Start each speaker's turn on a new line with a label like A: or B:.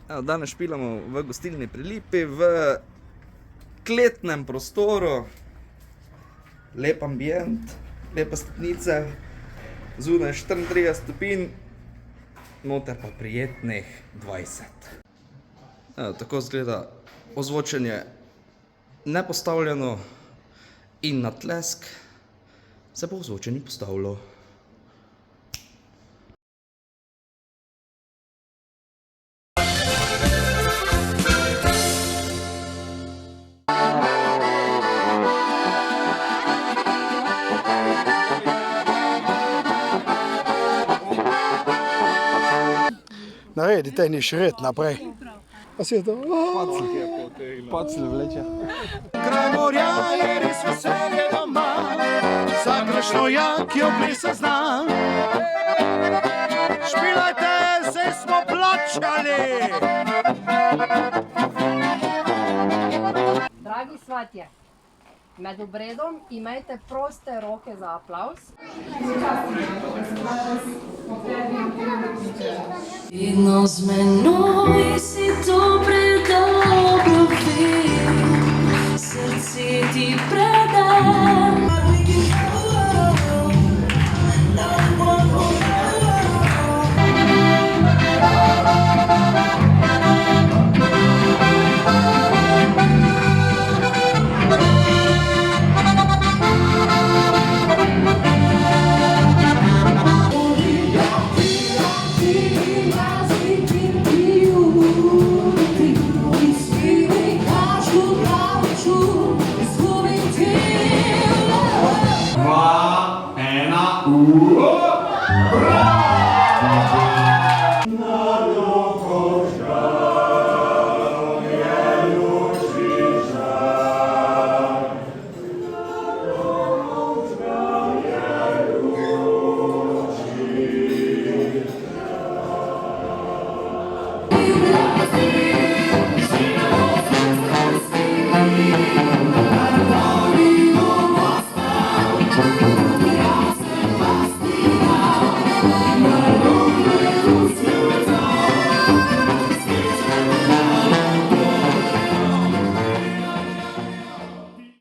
A: Danes špilamo v gostilni Pri Lipi, v kletnem prostoru. Lep ambient, lepe stopnice, zunaj 34 stopinj, noter pa prijetnih 20. Tako izgleda ozvočenje nepostavljeno in na tlesk se bo ozvočenje postavilo.
B: Naredi teniš red naprej. Pa si je to...
C: Pacl vleče.
D: Kraj morja je res veselje doma, vsakršno jakjo plesa zna. Špilajte, saj smo plačali.
E: Dragi svatje, med obredom imejte proste roke za aplavz.
F: Vedno z menoj si dobre dobro vem, srce ti predam.
D: Bravo!